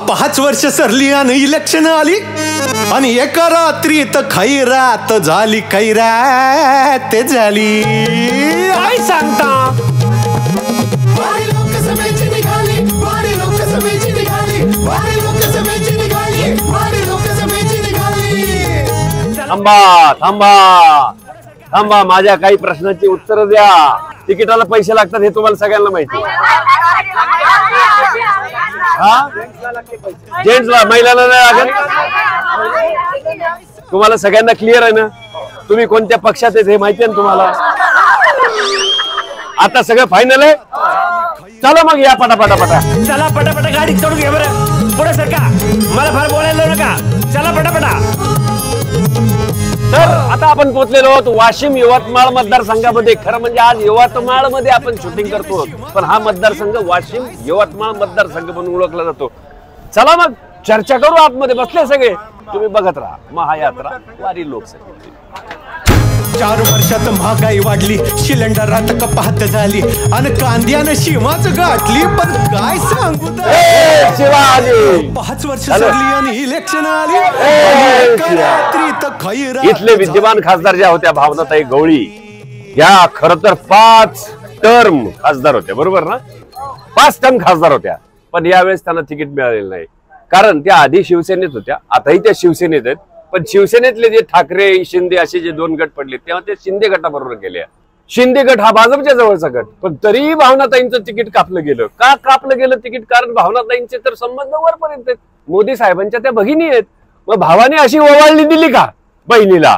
5 वर्ष सरली आणि इलेक्शन आली आणि एका रात्रीत खैरात झाली, खैरात झाली. काय सांगता? थांबा थांबा थांबा, माझ्या काही प्रश्नांची उत्तर द्या. तिकिटाला पैसे लागतात हे तुम्हाला सगळ्यांना माहिती. हा, जेंट्सला, महिलांना नाही लागत. तुम्हाला सगळ्यांना क्लिअर आहे ना? तुम्ही कोणत्या पक्षात आहेत हे माहिती आहे ना तुम्हाला? आता सगळं फायनल आहे. चला मग या पटापटा. चला पटापटा गाडी चढून घ्या बरं. पुढे सरका, मला फार बोलायला नका. चला पटापटा. तर आता आपण पोहोचलेलो आहोत वाशिम यवतमाळ मतदारसंघामध्ये. खरं म्हणजे आज यवतमाळ मध्ये आपण शूटिंग करतो, पण हा मतदारसंघ वाशिम यवतमाळ मतदारसंघ म्हणून ओळखला जातो. चला मग चर्चा करू. आतमध्ये बसले सगळे, तुम्ही बघत राहा महायात्रा वारी लोकसभेची. 4 वर्षात महागाई वाढली, सिलेंडरात कपात झाली आणि कांद्यानं शिमाच गाठली. पण काय सांगू, 5 वर्ष सरली आणि इलेक्शन आली. इथले विद्यमान खासदार ज्या होत्या भावनाताई गवळी, या खर तर 5 टर्म खासदार होत्या, बरोबर ना? 5 टर्म खासदार होत्या, पण यावेळेस त्यांना तिकीट मिळालेलं नाही. कारण त्या आधी शिवसेनेत होत्या, आताही त्या शिवसेनेत आहेत. पण शिवसेनेतले जे ठाकरे शिंदे असे जे 2 गट पडले, तेव्हा ते शिंदे गटाबरोबर गेले. शिंदे गट हा भाजपच्या जवळचा गट, पण तरीही भावनाताईंचं तिकीट कापलं गेलं. का कापलं गेलं तिकीट? कारण भावनाताईंचे तर संबंध वरपर्यंत आहेत, मोदी साहेबांच्या त्या भगिनी आहेत. मग भावाने अशी ओवाळणी दिली का बहिणीला?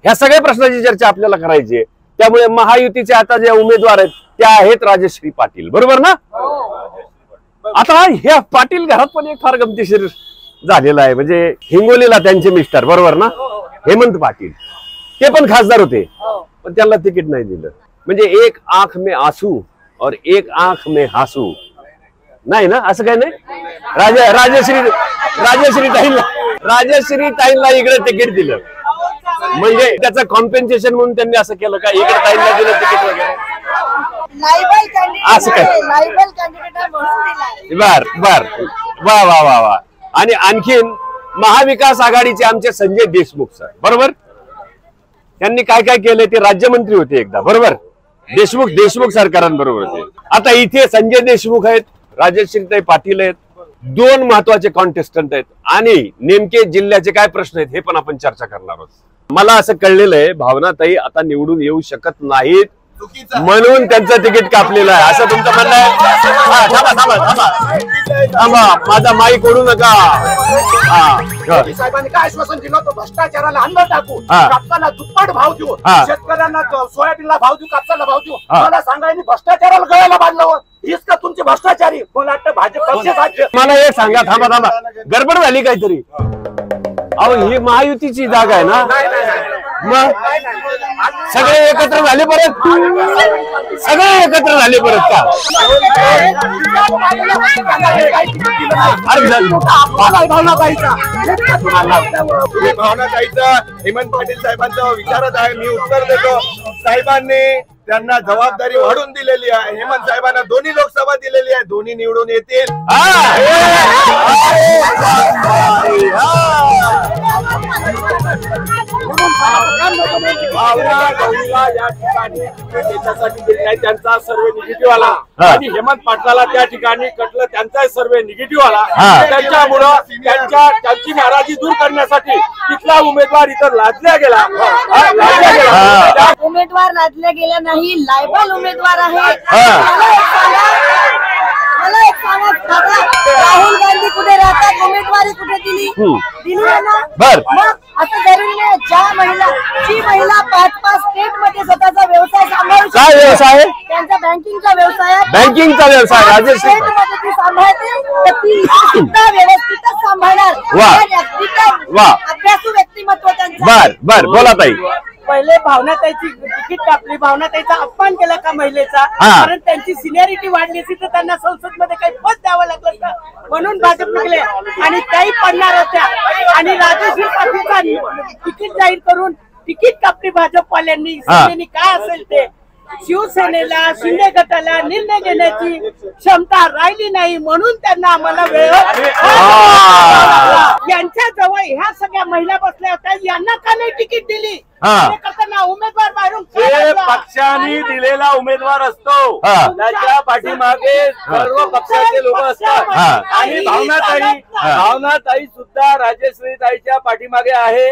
ह्या सगळ्या प्रश्नाची चर्चा आपल्याला करायची आहे. त्यामुळे महायुतीचे आता जे उमेदवार आहेत त्या आहेत राजश्री पाटील, बरोबर ना? आता ह्या पाटील घरात पण एक फार गमतीशीर झालेला आहे. म्हणजे हिंगोलीला त्यांचे मिस्टर, बरोबर ना, हेमंत पाटील, ते पण खासदार होते, पण त्यांना तिकीट नाही दिलं. म्हणजे एक आंख में आंसू और एक आंख में हासू नाही ना, असं काय नाही. राजश्री ताईंना इकडे तिकीट दिलं, म्हणजे त्याचं कॉम्पेन्सेशन म्हणून त्यांनी असं केलं का, इकडे ताईंना दिलं तिकीट वगैरे, असं काय? बर बर, वा वा वा वा. आणि आणखीन महाविकास आघाडीचे आमचे संजय देशमुख सर, बरोबर, त्यांनी काय काय केलंय? ते राज्यमंत्री होते एकदा, बरोबर, देशमुख सरकारांबरोबर होते. आता इथे संजय देशमुख आहेत, राजश्रीताई पाटील आहेत, 2 महत्वाचे कॉन्टेस्टंट आहेत. आणि नेमके जिल्ह्याचे काय प्रश्न आहेत हे पण आपण चर्चा करणार आहोत. मला असं कळलेलं आहे भावनाताई आता निवडून येऊ शकत नाहीत, म्हणून त्यांचं तिकीट कापलेलं आहे, असं तुमचं म्हणणं आहे? थांबा, माझा माईक ओढू नका. साहेबांनी काय आश्वासन दिलं होतं? भ्रष्टाचाराला अन्न टाकू, कापसाला दुप्पट भाव देऊ, शेतकऱ्यांना सोयाबीनला भाव देऊ, कापसाला भाव देऊ. मला सांगायला भ्ष्टाचाराला गळ्याला बांधलं. हीच का तुमची भ्रष्टाचारी? मला वाटतं भाजप पक्ष. मला हे सांगा, थांबा, गडबड झाली काहीतरी? अहो, ही महायुतीची जागा आहे ना, मग सगळे एकत्र झाले परत? सगळे एकत्र झाले परत का? भावनाताईचा हेमंत पाटील साहेबांचा विचारच आहे. मी उत्तर देतो. साहेबांनी त्यांना जबाबदारी वाढून दिलेली आहे. हेमंत साहेबांना 2 लोकसभा दिलेली आहे, 2 निवडून येतील. या ठिकाणी त्याच्यासाठी दिली नाही, त्यांचा सर्वे निगेटिव्ह आला. आणि हेमंत पाटलाला त्या ठिकाणी कटलं, त्यांचा सर्वे निगेटिव्ह आला. त्याच्यामुळं त्यांची नाराजी दूर करण्यासाठी तिथला उमेदवार इतर लादल्या गेला. उमेदवार लादल्या गेला नाही, लायबल उमेदवार आहे. मला एक सांगा, राहुल गांधी कुठे राहतात? उमेदवारी कुठे दिली ना? मग असं जरुरी नाही. जी महिला 5-5 स्टेट मध्ये स्वतःचा व्यवसाय सांभाळू शकते. काय व्यवसाय? त्यांचा बँकिंगचा व्यवसाय. बँकिंगचा व्यवसाय राजश्री मध्ये ती सांभाळते, तर ती सुद्धा व्यवस्थितच सांभाळणार. अभ्यासू व्यक्तिमत्व त्यांचं. बर, बोला ताई. पहिले भावनाताईची तिकीट कापली, भावनाताईचा अपमान केला का महिलेचा? कारण त्यांची सिनियरिटी वाढली असती तर त्यांना संसदमध्ये काही पद द्यावं लागलं असतं, म्हणून भाजप निघले आणि त्याही पडणार होत्या. आणि राजश्री पाटीलचा तिकीट जाहीर करून तिकीट कापली भाजपवाल्यांनी. काय असेल ते शिवसेनेला शिंदे गटाला निर्णय घेण्याची क्षमता राहिली नाही म्हणून त्यांना आम्हाला वेळेवर यांच्या जवळ ह्या सगळ्या महिला बसल्या होत्या यांना का नाही तिकीट दिली करताना उमेदवार बाहेरून पक्षाने दिलेला उमेदवार असतो त्याच्या पाठीमागे सर्व पक्षाचे लोक असतात आणि भावनाताई सुद्धा राजश्रीताईच्या पाठीमागे आहे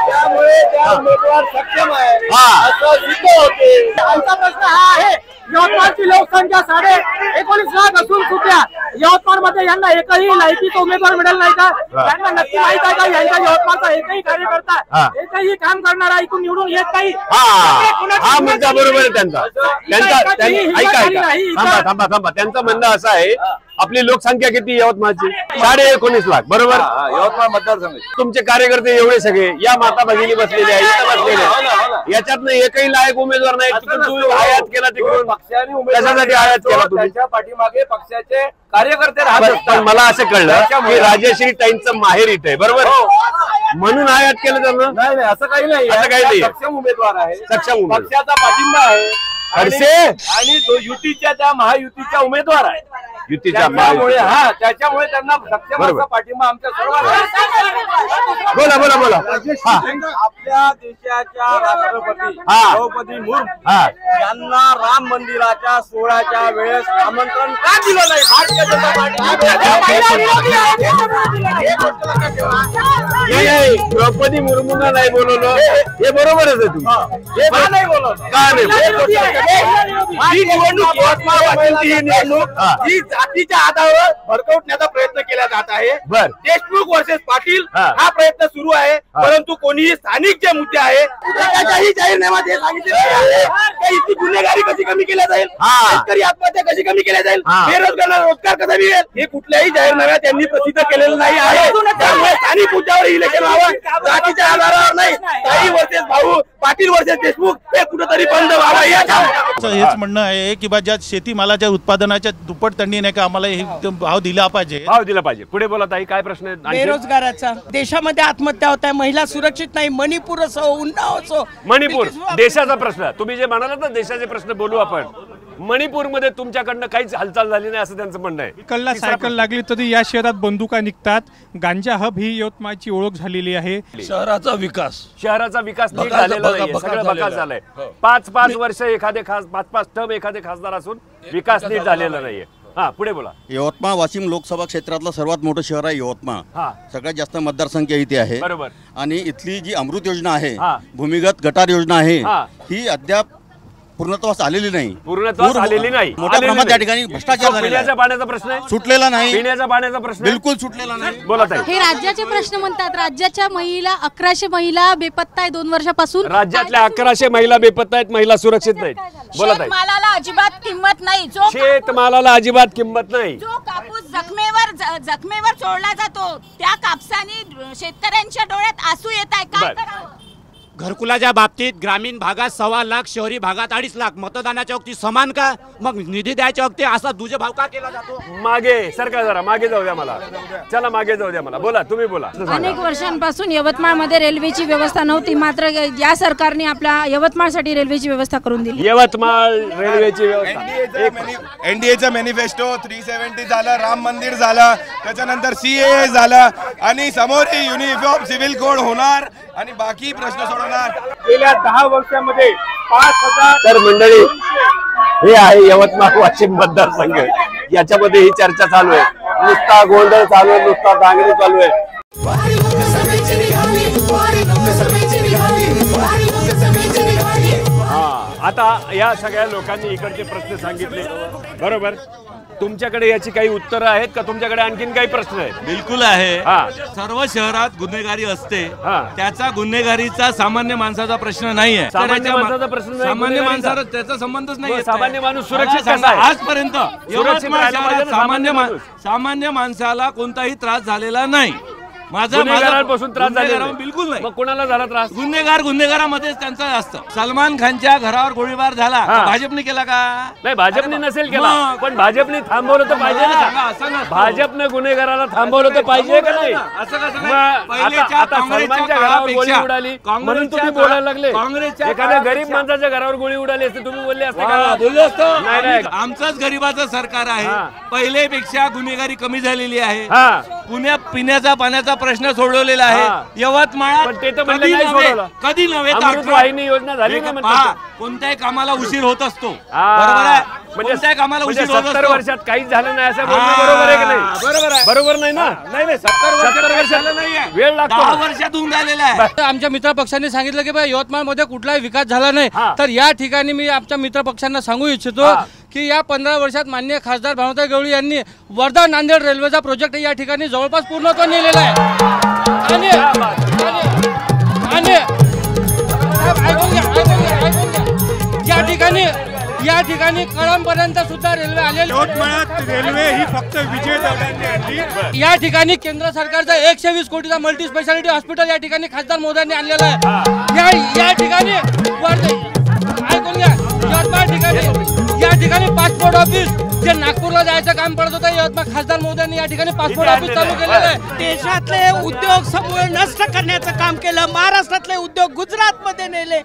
त्यामुळे त्या उमेदवार सक्षम आहे असं सिद्ध होते. आमचा प्रश्न हा आहे यवतमाळची लोकसंख्या 19.5 लाख असून सुद्धा यवतमाळ मध्ये यांना एकही लायकीचा उमेदवार मिळाला नाही का? त्यांना नक्की माहित आहे का यांच्या यवतमाळचा एकही कार्यकर्ता एकही काम करणारा ऐकून निवडून येत नाही? हा मुद्दा बरोबर आहे त्यांचा. थांबा त्यांचं म्हणणं असं आहे आपली लोकसंख्या किती यवतमाळची 19.5 लाख बरोबर. यवतमाळ मतदारसंघ तुमचे कार्यकर्ते एवढे सगळे या माता भगिनी बसलेले आहे इथं बसलेले आहे याच्यातनं एकही लायक उमेदवार नाही. तू आयात केला तिकडून पक्षाने कशासाठी आयात केला तुम्ही? त्यांच्या पाठीमागे पक्षाचे कार्यकर्ते राहतात. पण मला असं कळलं की राजश्री ताईंचं माहेर इथे आहे बरोबर म्हणून आयात केलं त्यांना. नाही असं काही नाही. असं काही नाही. सक्षम उमेदवार आहे सक्षम पक्षाचा पाठिंबा आहे आणि तो युतीच्या त्या महायुतीच्या उमेदवार आहे युतीच्या त्याच्यामुळे त्यांना सक्षम पाठिंबा आमच्या सर्वांना. बोला आपल्या देशाच्या राष्ट्रपती द्रौपदी मुर्मू यांना राम मंदिराच्या सोहळ्याच्या वेळेस आमंत्रण का दिलं नाही भारतीय जनता पार्टी? द्रौपदी मुर्मूंना नाही बोलवलं हे बरोबरच आहे तुम्ही नाही बोलवलं का नाही? ही निवडणूक ही निवडणूक ही जातीच्या आधारावर भरकवण्याचा प्रयत्न केला जात आहे. देशमुख वर्सेस पाटील हा प्रयत्न सुरू आहे परंतु कोणीही स्थानिक जे मुद्दे आहे त्याच्याही जाहीरनाम्यात हे सांगितले इथली गुन्हेगारी कशी कमी केल्या जाईल शेतकरी आत्महत्या कशी कमी केल्या जाईल बेरोजगारांना रोजगार कसा मिळेल हे कुठल्याही जाहीरनाम्यात त्यांनी प्रसिद्ध केलेलं नाही आहे. त्यामुळे स्थानिक मुद्द्यावर इलेक्शन व्हावं जातीच्या आधारावर नाही. ताई वर्सेस भाऊ पाटील वर्सेस देशमुख हे कुठेतरी बंद व्हावं हेच म्हणणं आहे की बा ज्या शेतीमालाच्या उत्पादनाच्या दुप्पट त्यांनी नाही का आम्हाला हे भाव दिला पाहिजे. पुढे बोला ताई काय प्रश्न आहे? बेरोजगाराचा देशामध्ये आत्महत्या होत आहे महिला सुरक्षित नाही. मणिपूर असो उन्नाव असो मणिपूर देशाचा प्रश्न तुम्ही जे म्हणालात ना देशाचे प्रश्न बोलू आपण. मणिपूरमध्ये तुमच्याकडनं काहीच हालचाल झाली नाही असं त्यांचं म्हणणं आहे. कल्ला सायकल लागली तरी या शहरात बंदुका निघतात. गांजा हब ही यवतमाळची ओळख झालेली आहे. शहराचा विकास नीट झालेला नाहीये. सगळं बकास झालंय. 5-5 वर्ष एखादे 5-5 टर्म एखादे खासदार असून विकास नीट झालेला नाहीये. हा पुढे बोला. यवतमाळ वाशिम लोकसभा क्षेत्रातलं सर्वात मोठं शहर आहे यवतमाळ. सगळ्यात जास्त मतदारसंख्या इथे आहे बरोबर. आणि इथली जी अमृत योजना आहे भूमिगत गटार योजना आहे ही अद्याप पूर्णत्वास आलेली नाही. मोठ्या प्रमाणात त्या ठिकाणी भ्रष्टाचार झालेला आहे. पिण्याच्या पाण्याचा प्रश्न आहे सुटलेला नाही. पिण्याच्या पाण्याचा प्रश्न बिलकुल सुटलेला नाही. बोला ताई. हे राज्याचे प्रश्न म्हणतात. राज्याच्या महिला 1100 महिला बेपत्ता आहे 2 वर्षापासून. राज्यातल्या 1100 महिला बेपत्ता आहेत. महिला सुरक्षित नाहीत. बोला ताई. शेतमालाला अजिबात किंमत नाही. शेतमालाला अजिबात किंमत नाही. जो कापूस जखमेवर चोळला जातो त्या कापसाने शेतकऱ्यांच्या डोळ्यात आसू येत आहे. काय करावं? घरकुलाच्या बाबतीत ग्रामीण भागात 1.25 लाख शहरी भागात 2.5 लाख मतदानाच्या वक्ती समान का? मग निधी द्यायच्या वक्ती असा दुजे भाव का केला जातो? मागे सरकार जरा मागे जाऊ द्या मला. चला मागे जाऊ द्या मला. बोला तुम्ही बोला. अनेक वर्षांपासून यवतमाळमध्ये रेल्वेची व्यवस्था नव्हती मात्र या सरकारने आपल्या यवतमाळसाठी रेल्वेची व्यवस्था करून दिली. यवतमाळ रेल्वेची व्यवस्था एनडीएचा मॅनिफेस्टो 370 झालं राम मंदिर झालं त्याच्यानंतर CAA झालं आणि समोर युनिफॉर्म सिव्हिल कोड होणार आणि बाकी प्रश्न सोडवणार. गेल्या 10 वर्षांमध्ये 5000 तर मंडळी हे आहे यवतमाळ वाशिम मतदारसंघ. याच्यामध्ये ही चर्चा चालू आहे. नुसता गोंधळ चालू आहे नुसता दांगडी चालू आहे. आता या सगळ्या लोकांनी इकडचे प्रश्न सांगितले बरोबर. तुमच्याकडे याची काही उत्तरं आहेत का? तुमच्याकडे आणखीन काही प्रश्न आहेत? बिलकुल आहे. सर्व शहरात गुन्हेगारी असते त्याचा गुन्हेगारीचा सामान्य माणसाचा प्रश्न नाही आहे. सामान्य माणसाचा प्रश्न नाही. सामान्य माणसाला त्याचा संबंधच नाही. सामान्य माणूस सुरक्षित कसा आहे? आजपर्यंत सामान्य माणसाला कोणताही त्रास झालेला नाही. गुन्हेगारांपासून त्रास झाला बिलकुल नाही. मग कोणाला झाला त्रास? गुन्हेगारामध्येच त्यांचा असतं. सलमान खानच्या घरावर गोळीबार झाला, भाजपने केला का? नाही, भाजपने नसेल केला, पण भाजपने थांबवलं तर पाहिजे ना. भाजपने गुन्हेगाराला थांबवलं तर पाहिजे का नाही? असं कसं? आता सलमानच्या घरावर गोळी उडाली म्हणून तुम्ही बोलायला लागले. एखाद्या गरीब माणसाच्या घरावर गोळी उडाली असते तुम्ही बोलले असते का? बोललो असतो. नाही, आमचंच गरीबाचं सरकार आहे. पहिलेपेक्षा गुन्हेगारी कमी झालेली आहे. पुण्यात पिण्याचा पाण्याचा प्रश्न सोडवलेला आहे. यवतमाळात कधी नव्हे वाहिनी योजना झाली ना. कोणत्याही कामाला उशीर होत असतो. बरोबर आहे. कोणत्याही कामाला उशीर होत 70 वर्षात काहीच झालं नाही असं बोलणं बरोबर आहे की नाही? बरोबर आहे. बरोबर नाही ना? नाही 70 वर्षाला नाहीये, वेळ लागतो. 10 वर्षात होऊन राहिलेला आहे. आमच्या मित्र पक्षांनी सांगितलं की बाबा यवतमाळमध्ये कुठलाही विकास झाला नाही. तर या ठिकाणी मी आमच्या मित्र पक्षांना सांगू इच्छितो की या 15 वर्षात माननीय खासदार भावनाताई गवळी यांनी वर्धा नांदेड रेल्वेचा प्रोजेक्ट या ठिकाणी जवळपास पूर्णत्व नेलेला आहे. या ठिकाणी कळंबपर्यंत सुद्धा रेल्वे आलेली. यवतमाळात रेल्वे ही फक्त विजय दौंडांनी आणली. या ठिकाणी केंद्र सरकारचा 120 कोटीचा मल्टी स्पेशालिटी हॉस्पिटल या ठिकाणी खासदार मोदयांनी आणलेला आहे. या ठिकाणी ऐकून घ्या, या ठिकाणी पासपोर्ट ऑफिस जे नागपूरला जायचं काम पडत होतं, यवतमाळ खासदार मोदयांनी या ठिकाणी पासपोर्ट ऑफिस चालू केलेलं आहे. देशातले उद्योग समूह नष्ट करण्याचं काम केलं. महाराष्ट्रातले उद्योग गुजरात मध्ये नेले,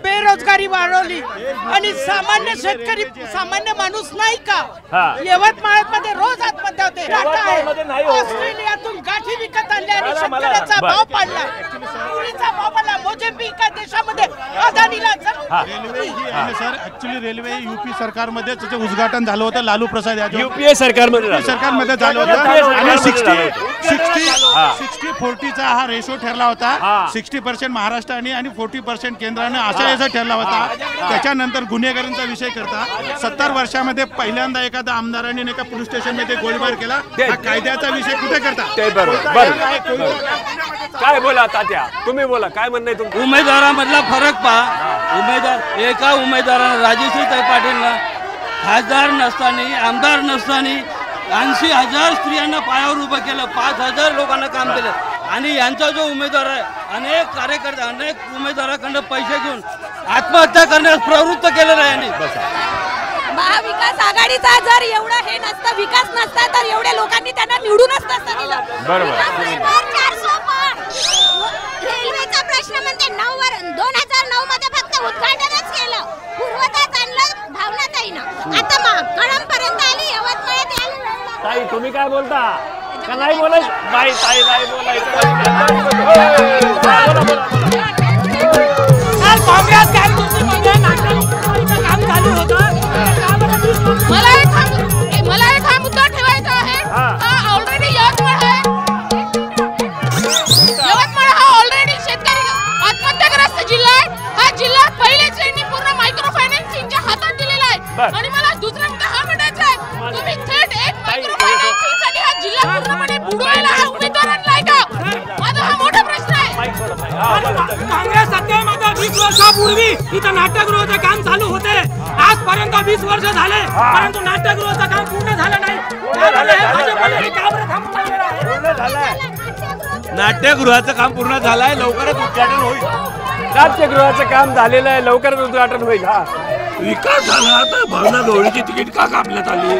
बेरोजगारी वाढवली आणि सामान्य शेतकरी सामान्य माणूस नाही का यवतमाळमध्ये रोज आत्महत्या होते. ऑस्ट्रेलियातून गाठी विकत आणल्या आणि शेतकऱ्याचा भाव पाडला, पुरीचा भाव पाडला. मोझेंबिक देशामध्ये अदानीला सर ऍक्च्युली रेल्वे यूपी सरकारमध्ये त्याचं उद्घाटन झालं होतं. लालू प्रसाद यादव यूपीए सरकारमध्ये झालं होतं आणि 60-40चा हा रेशो ठरला होता. 60% महाराष्ट्राने आणि 40% केंद्राने असा याचा ठरला होता. त्याच्यानंतर गुन्हेगारांचा विषय करता 70 वर्षामध्ये पहिल्यांदा एखाद्या आमदाराने एका पोलीस स्टेशनमध्ये गोळीबार केला. हा कायद्याचा विषय कुठे करता? ते बरोबर. काय बोला तात्या, तुम्ही बोला, काय म्हणणं आहे तुमचं? उमेदवारामधला फरक पहा. एका उमेदवारानं राजेश्री पाटीलनं खासदार नसताना आमदार नसताना 80,000 स्त्रियांना पायावर उभं केलं, 5,000 लोकांना काम केलं. आणि यांचा जो उमेदवार आहे, अनेक कार्यकर्ते अनेक उमेदवाराकडनं पैसे घेऊन आत्महत्या करण्यास प्रवृत्त केलेलं आहे. यांनी महाविकास आघाडीचा जर एवढा हे नसतं, विकास नसता तर एवढ्या लोकांनी त्यांना निवडूनच नसतं दिलं. रेल्वेचा प्रश्न म्हणजे 2009 मध्ये फक्त उद्घाटनच केलं, पूर्वतच आणलं भावनाताईनं. आता कळंबपर्यंत आली, यवतमाळात आली. ताई तुम्ही काय बोलता का नाही बोलायचं? नाही ताई नाही बोलायचं. काँग्रेस काम चालू होतं. मला एक हा मुद्दा ठेवायचा आहे. हा ऑलरेडी यवतमाळ आहे. यवतमाळ हा ऑलरेडी शेतकरी आत्महत्याग्रस्त जिल्हा आहे. हा जिल्हा पहिलेच यांनी पूर्ण मायक्रो फायनान्सिंगच्या हातात दिलेला आहे. आणि मला दुसरा मुद्दा हा म्हणायचा आहे, तुम्ही थेट एक मायक्रो फायनान्सिंगसाठी हा जिल्हा पूर्णपणे बुडवायला हा उमेदवार आणलाय का? माझा हा मोठा प्रश्न आहे. काँग्रेस सत्तेमध्ये 20 वर्षापूर्वी इथं नाट्यगृहाचं काम चालू होते. आजपर्यंत 20 वर्ष झाले, परंतु नाट्यगृहाचं काम पूर्ण झालं नाही. नाट्यगृहाचं काम पूर्ण झालंय, लवकरच उद्घाटन होईल. नाट्यगृहाचं काम झालेलं आहे, लवकरच उद्घाटन होईल. हा विकास झाला तर भावना गवळीची तिकीट का कापण्यात आली?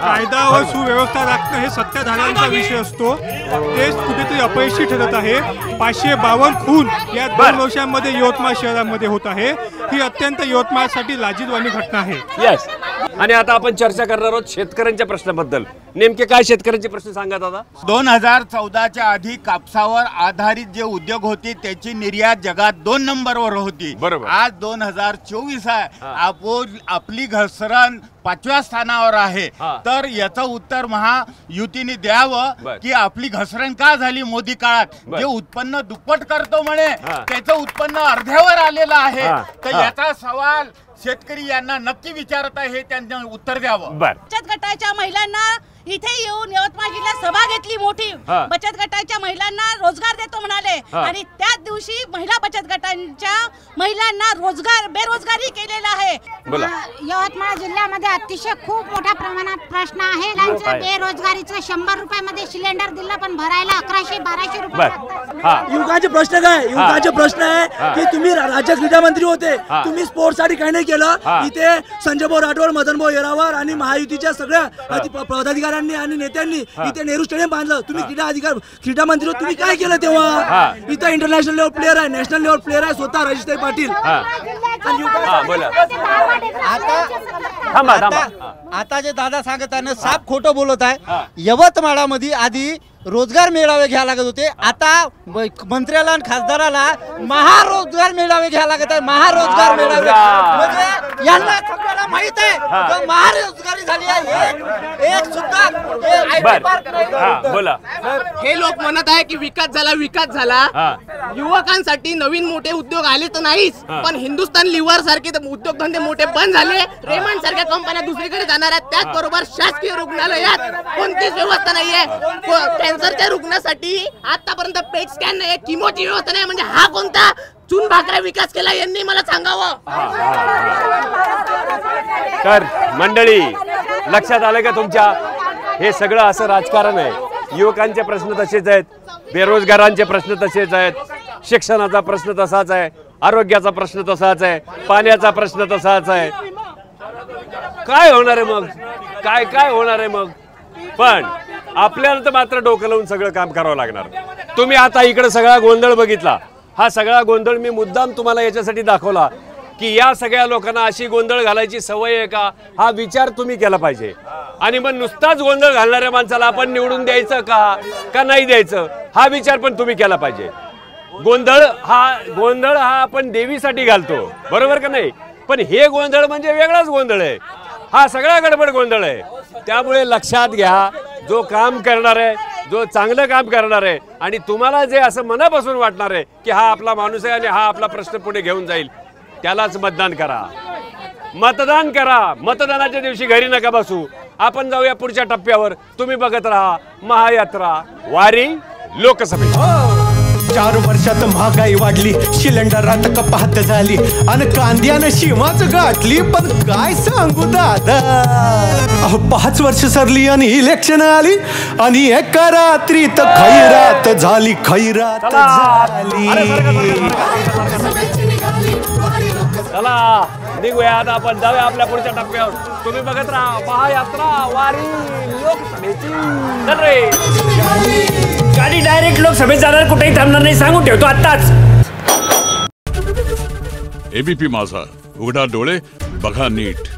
कायदा व सुव्यवस्था राखणं हे सत्ताधाऱ्यांचा विषय असतो. तेच कुठेतरी अपयशी ठरत आहे. 552 खून या 2 वर्षांमध्ये यवतमाळ शहरामध्ये होत आहे. ही अत्यंत यवतमाळसाठी लाजिरवाणी घटना आहे. यस. आणि आता आपण चर्चा करणार आहोत शेतकऱ्यांच्या प्रश्नाबद्दल. नेमके काय शेतकऱ्यांचे प्रश्न सांगा दादा? 2014च्या आधी कापसावर आधारित जे उद्योग होते त्याची निर्यात जगात 2 नंबरवर होती. बरोबर. आज 2024 आहे, आपली घसरण 5व्या स्थानावर आहे. तर याचं उत्तर महायुतीने द्यावं की आपली घसरण का झाली मोदी काळात. जे उत्पन्न दुप्पट करतो म्हणे त्याचं उत्पन्न अर्ध्यावर आलेलं आहे. तर याचा सवाल शेतकरी यांना नक्की विचारत आहे, त्यांना उत्तर द्यावं. बचत गटाच्या महिलांना इथे येऊन यवतमाळ जिल्ह्यात सभा घेतली मोठी, बचत गटाच्या महिलांना रोजगार देतो म्हणाले आणि त्याच दिवशी महिला बचत गटांच्या महिलांना बेरोजगारी केलेला आहे। यवतमाळ जिल्ह्यामध्ये अतिशय खूप मोठ्या प्रमाणात प्रश्न आहे। बेरोजगारीचं 100 रुपयामध्ये सिलेंडर दिलं पण भरायला 1100-1200 रुपये। युवकांचे प्रश्न काय? युवकांचे प्रश्न आहे की तुम्ही राज्य क्रीडा मंत्री होते, तुम्ही स्पोर्ट्स साठी काही नाही केलं। इथे संजय भाऊ राठोड, मदन भाऊ येरावार आणि महायुतीच्या सगळ्या पदाधिकाऱ्यांनी आणि नेत्यांनी इथे नेहरू स्टेडियम बांधलं। तुम्ही क्रीडा मंत्री तुम्ही काय केलं तेव्हा? इथं इंटरनॅशनल लेवल प्लेअर आहे, नॅशनल लेवल प्लेअर आहे स्वतः राजेश पाटील। आता जे दादा सांगत आहे ना साफ खोटं बोलत आहे। यवतमाळामध्ये आधी रोजगार मेळावे घ्यायला लागत होते, आता मंत्र्याला आणि खासदाराला महारोजगार मेळावे घ्यायला लागत आहे। महारोजगार मेळावे म्हणजे यांना सगळ्यांना माहित आहे महारोजगारी झाली आहे। एक सुद्धा बोला हे लोक म्हणत आहे की विकास झाला युवकांसाठी नवीन मोठे उद्योग आले तर नाहीच, पण हिंदुस्थान लिव्हर सारखे उद्योगधंदे मोठे बंद झाले। रेमंड सारख्या कंपन्या दुसरीकडे जाणार आहेत। त्याचबरोबर शासकीय रुग्णालयात कोणतीच व्यवस्था नाहीये। कॅन्सरच्या रुग्णासाठी आतापर्यंत पेट स्कॅन नाही, किमोची व्यवस्था नाही, म्हणजे हा कोणता चून भाकरा विकास केला यांनी मला सांगावं। तर मंडळी लक्षात आलं का तुमच्या? हे सगळं असं राजकारण आहे। युवकांचे प्रश्न तसेच आहेत, बेरोजगारांचे प्रश्न तसेच आहेत, शिक्षणाचा प्रश्न तसाच आहे, आरोग्याचा प्रश्न तसाच आहे, पाण्याचा प्रश्न तसाच आहे। काय होणार आहे मग? काय होणार आहे मग? पण आपल्याला तर मात्र डोकं लावून सगळं काम करावं लागणार। तुम्ही आता इकडे सगळा गोंधळ बघितला, हा सगळा गोंधळ मी मुद्दाम तुम्हाला याच्यासाठी दाखवला की या सगळ्या लोकांना अशी गोंधळ घालायची सवय आहे का, हा विचार तुम्ही केला पाहिजे। आणि मग नुसताच गोंधळ घालणाऱ्या माणसाला आपण निवडून द्यायचं का नाही द्यायचं, हा विचार पण तुम्ही केला पाहिजे। गोंधळ हा आपण देवीसाठी घालतो, बरोबर का नाही? पण हे गोंधळ म्हणजे वेगळाच गोंधळ आहे, हा सगळा गडबड गोंधळ आहे। त्यामुळे लक्षात घ्या, जो काम करणार आहे, जो चांगलं काम करणार आहे आणि तुम्हाला जे असं मनापासून वाटणार आहे की हा आपला माणूस आहे आणि हा आपला प्रश्न पुढे घेऊन जाईल, त्यालाच मतदान करा। मतदानाच्या दिवशी घरी नका बसू। आपण जाऊया पुढच्या टप्प्यावर। तुम्ही बघत राहा महायात्रा वारी लोकसभेत। 4 वर्षात महागाई वाढली, सिलेंडरात कपात झाली आणि कांद्यानं शिमाच गाठली, पण काय सांगू दादा, 5 वर्ष सरली आणि इलेक्शन आली आणि एका रात्रीत खैरात झाली। चला निघूया आता, आपण जाऊया आपल्या पुढच्या टप्प्यावर। तुम्ही बघत राहा महायात्रा वारी लोकसभेची। गाडी डायरेक्ट लोकसभेत जाणार, कुठेही थांबणार नाही, सांगून ठेवतो आत्ताच। एबीपी माझा, उघडा डोळे बघा नीट।